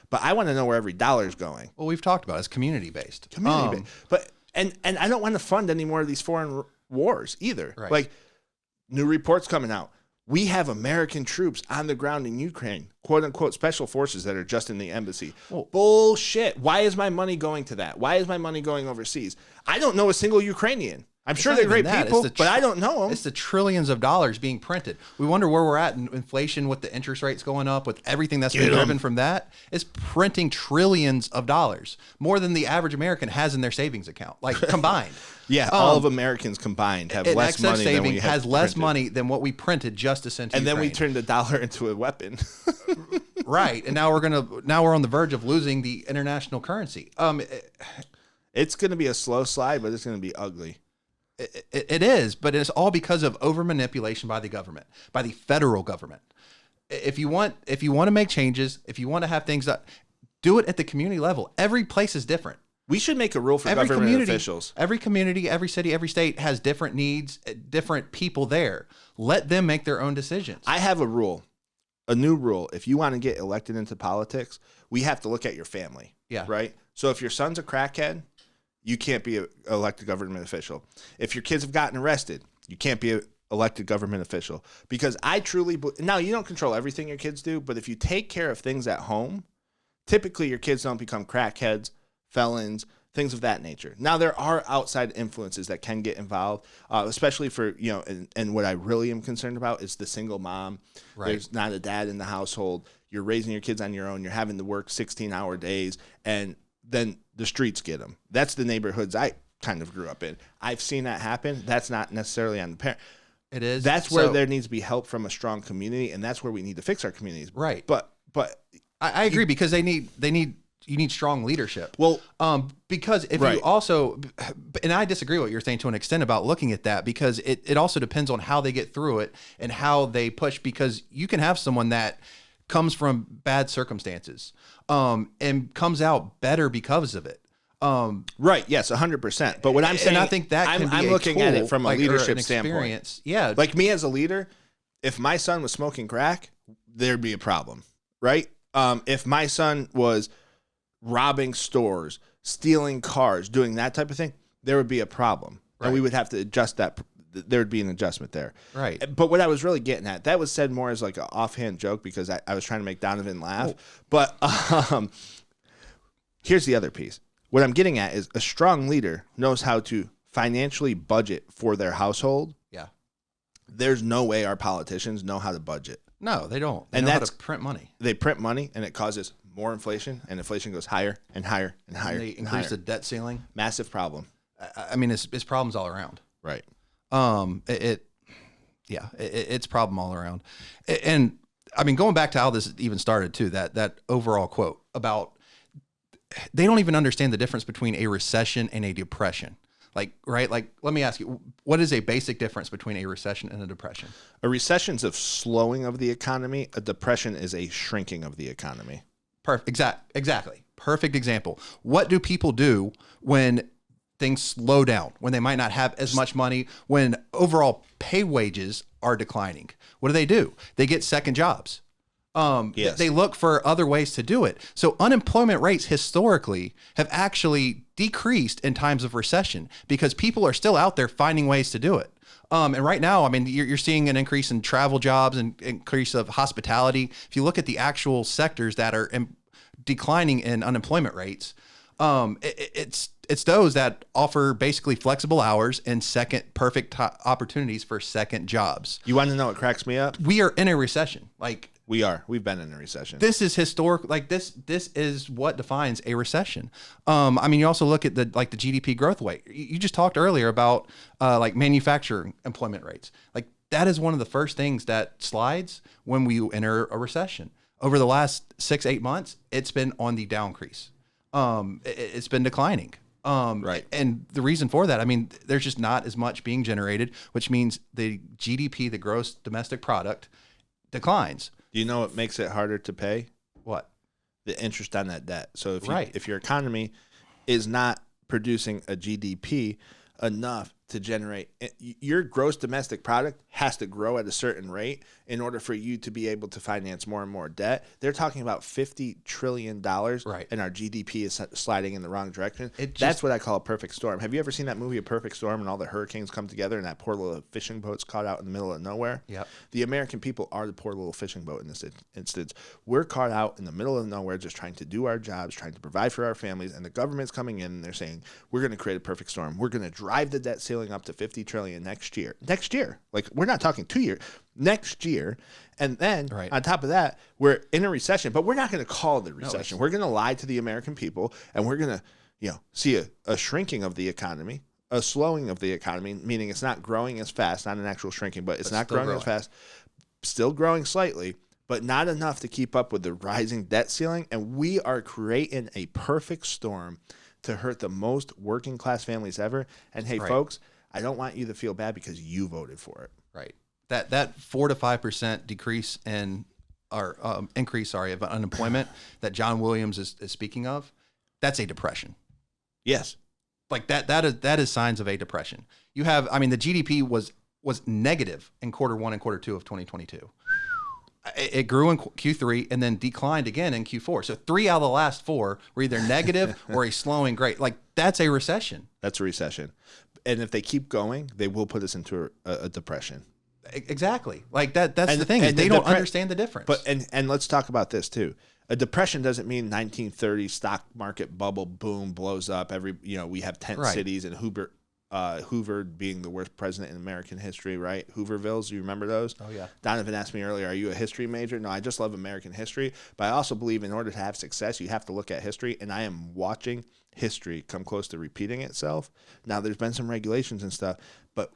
but I want to know where every dollar is going. Well, we've talked about it. It's community-based. But I don't want to fund any more of these foreign wars either. Right. Like, new reports coming out. We have American troops on the ground in Ukraine, quote unquote, special forces that are just in the embassy. Well, bullshit. Why is my money going to that? Why is my money going overseas? I don't know a single Ukrainian. I'm sure they're great people, but I don't know them. It's the trillions of dollars being printed. We wonder where we're at in inflation with the interest rates going up, with everything that's been driven from that. It's printing trillions of dollars, more than the average American has in their savings account, like combined. Yeah, all of Americans combined have less money than we have has less printed. money than what we printed just to send to Ukraine. Then we turned the dollar into a weapon. Right, and now we're on the verge of losing the international currency. It's going to be a slow slide, but it's going to be ugly. It is, but it's all because of over manipulation by the government, by the federal government. If you want to make changes, if you want to have things that, do it at the community level. Every place is different. We should make a rule for government officials. Every community, every city, every state has different needs, different people there. Let them make their own decisions. I have a rule, a new rule. If you want to get elected into politics, we have to look at your family. Yeah. Right? So if your son's a crackhead, you can't be an elected government official. If your kids have gotten arrested, you can't be an elected government official. Because I truly now, you don't control everything your kids do, but if you take care of things at home, typically your kids don't become crackheads, felons, things of that nature. Now, there are outside influences that can get involved, especially for, and what I really am concerned about is the single mom. Right. There's not a dad in the household. You're raising your kids on your own. You're having to work 16-hour days, and then the streets get them. That's the neighborhoods I kind of grew up in. I've seen that happen. That's not necessarily on the parent. It is. That's where there needs to be help from a strong community, and that's where we need to fix our communities. Right. But I agree, because you need strong leadership. Well, because if you also, and I disagree with what you're saying to an extent about looking at that, because it also depends on how they get through it and how they push, because you can have someone that comes from bad circumstances, and comes out better because of it. Right. Yes, 100%. But what I'm saying, and I think that I'm looking at it from a leadership standpoint. Yeah. Like me as a leader, if my son was smoking crack, there'd be a problem, right? If my son was robbing stores, stealing cars, doing that type of thing, there would be a problem. Right. And we would have to adjust that. There would be an adjustment there. Right. But what I was really getting at, that was said more as like an offhand joke because I was trying to make Donovan laugh. But here's the other piece. What I'm getting at is a strong leader knows how to financially budget for their household. Yeah. There's no way our politicians know how to budget. No, they don't. They know how to print money. They print money, and it causes more inflation, and inflation goes higher and higher and higher. And they increase the debt ceiling. Massive problem. I mean, it's problems all around. Right. It's problem all around. And I mean, going back to how this even started too, that overall quote about, they don't even understand the difference between a recession and a depression. Like, right? Like, let me ask you, what is a basic difference between a recession and a depression? A recession's a slowing of the economy. A depression is a shrinking of the economy. Perfect. Exactly. Perfect example. What do people do when things slow down, when they might not have as much money, when overall pay wages are declining? What do? They get second jobs. Yes. They look for other ways to do it. So unemployment rates historically have actually decreased in times of recession because people are still out there finding ways to do it. And right now, I mean, you're seeing an increase in travel jobs and increase of hospitality. If you look at the actual sectors that are declining in unemployment rates, it's those that offer basically flexible hours and perfect opportunities for second jobs. You want to know what cracks me up? We are in a recession. We've been in a recession. This is historic. Like this is what defines a recession. I mean, you also look at the GDP growth rate. You just talked earlier about like manufacturing employment rates. Like that is one of the first things that slides when we enter a recession. Over the last 6-8 months, it's been on the downcrease. It's been declining. Right. And the reason for that, I mean, there's just not as much being generated, which means the GDP, the gross domestic product, declines. Do you know what makes it harder to pay? What? The interest on that debt. So if your economy is not producing a GDP enough to generate. Your gross domestic product has to grow at a certain rate in order for you to be able to finance more and more debt. They're talking about $50 trillion, Right. and our GDP is sliding in the wrong direction. That's what I call a perfect storm. Have you ever seen that movie, A Perfect Storm, and all the hurricanes come together and that poor little fishing boat's caught out in the middle of nowhere? Yep. The American people are the poor little fishing boat in this instance. We're caught out in the middle of nowhere just trying to do our jobs, trying to provide for our families, and the government's coming in and they're saying, we're going to create a perfect storm. We're going to drive the debt ceiling up to $50 trillion next year. Next year. Like, we're not talking 2 years. Next year. And then on top of that, we're in a recession, but we're not going to call it a recession. We're going to lie to the American people, and we're going to, see a shrinking of the economy, a slowing of the economy, meaning it's not growing as fast, not an actual shrinking, but it's not growing as fast, still growing slightly, but not enough to keep up with the rising debt ceiling. And we are creating a perfect storm to hurt the most working class families ever. And hey, folks, I don't want you to feel bad because you voted for it. Right. That 4 to 5% decrease in or increase, of unemployment that John Williams is speaking of, that's a depression. Yes. Like that is signs of a depression. You have, the GDP was negative in Q1 and Q2 of 2022. It grew in Q3 and then declined again in Q4. So 3 out of the last 4 were either negative or a slowing grade. Like, that's a recession. That's a recession. And if they keep going, they will put us into a depression. Exactly. Like that's the thing. And they don't understand the difference. But and let's talk about this too. A depression doesn't mean 1930 stock market bubble boom blows up. We have tent cities and Hoover being the worst president in American history, right? Hoovervilles, you remember those? Oh, yeah. Donovan asked me earlier, are you a history major? No, I just love American history. But I also believe in order to have success, you have to look at history. And I am watching history come close to repeating itself. Now, there's been some regulations and stuff, but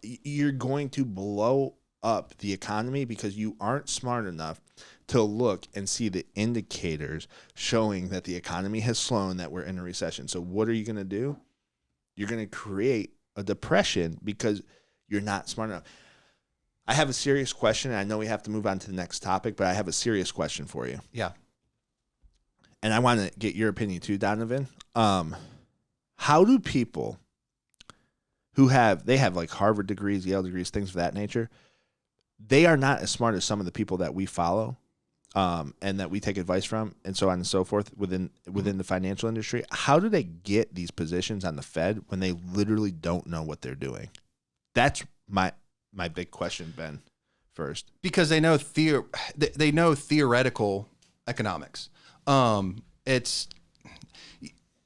you're going to blow up the economy because you aren't smart enough to look and see the indicators showing that the economy has slowed, that we're in a recession. So what are you going to do? You're going to create a depression because you're not smart enough. I have a serious question. And I know we have to move on to the next topic, but I have a serious question for you. Yeah. And I want to get your opinion too, Donovan. How do people who have like Harvard degrees, Yale degrees, things of that nature, they are not as smart as some of the people that we follow and that we take advice from and so on and so forth within the financial industry. How do they get these positions on the Fed when they literally don't know what they're doing? That's my big question, Ben, first. Because they know they know theoretical economics.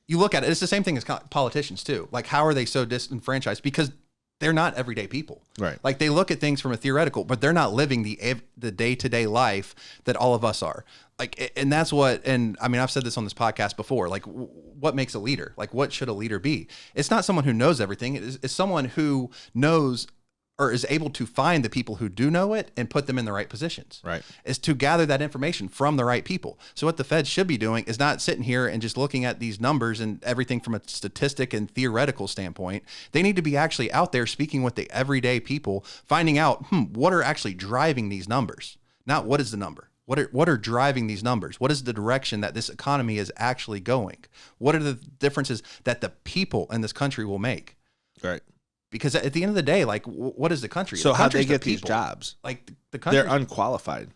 You look at it, it's the same thing as politicians too. Like, how are they so disenfranchised? Because they're not everyday people. Right. Like, they look at things from a theoretical, but they're not living the day-to-day life that all of us are. Like, and that's what, and I've said this on this podcast before, like, what makes a leader? Like, what should a leader be? It's not someone who knows everything. It's someone who knows or is able to find the people who do know it and put them in the right positions. Right. Is to gather that information from the right people. So what the Fed should be doing is not sitting here and just looking at these numbers and everything from a statistic and theoretical standpoint. They need to be actually out there speaking with the everyday people, finding out, what are actually driving these numbers? Not what is the number? What are driving these numbers? What is the direction that this economy is actually going? What are the differences that the people in this country will make? Right. Because at the end of the day, like, what is the country? So how do they get these jobs? Like, the country, they're unqualified.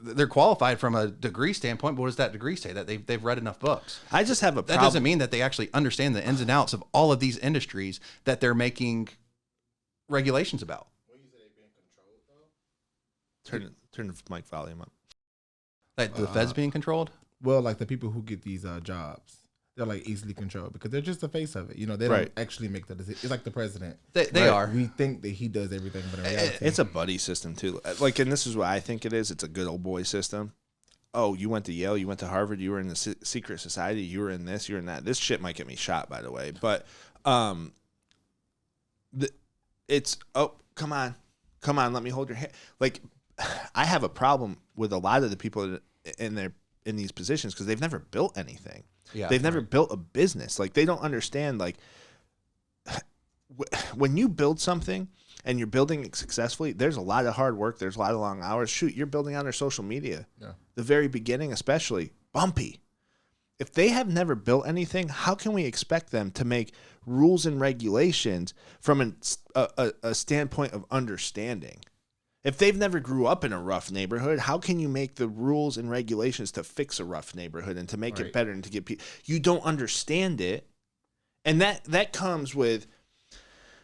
They're qualified from a degree standpoint, but what does that degree say? That they've read enough books. I just have a problem. That doesn't mean that they actually understand the ins and outs of all of these industries that they're making regulations about. When you say they're being controlled, though? Turn the mic volume up. Like, the Fed's being controlled? Well, like, the people who get these jobs, they're like easily controlled because they're just the face of it. They don't actually make the decision. It's like the president. They are. We think that he does everything, but in reality, it's a buddy system too. Like, and this is what I think it is. It's a good old boy system. Oh, you went to Yale, you went to Harvard, you were in the secret society, you were in this, you're in that. This shit might get me shot, by the way. But it's come on, let me hold your hand. Like, I have a problem with a lot of the people in these positions because they've never built anything. Yeah, they've never built a business. Like, they don't understand, like, when you build something and you're building it successfully, there's a lot of hard work. There's a lot of long hours. Shoot, you're building on their social media. Yeah. The very beginning, especially, bumpy. if they have never built anything, how can we expect them to make rules and regulations from a standpoint of understanding? If they've never grew up in a rough neighborhood, how can you make the rules and regulations to fix a rough neighborhood and to make it better and to get people? You don't understand it. And that comes with,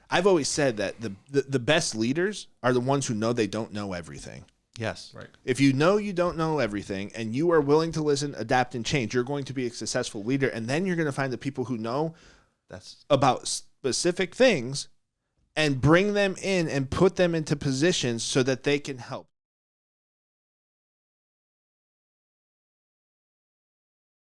I've always said that the best leaders are the ones who know they don't know everything. Yes. Right. If you know you don't know everything and you are willing to listen, adapt, and change, you're going to be a successful leader. And then you're going to find the people who know about specific things and bring them in and put them into positions so that they can help.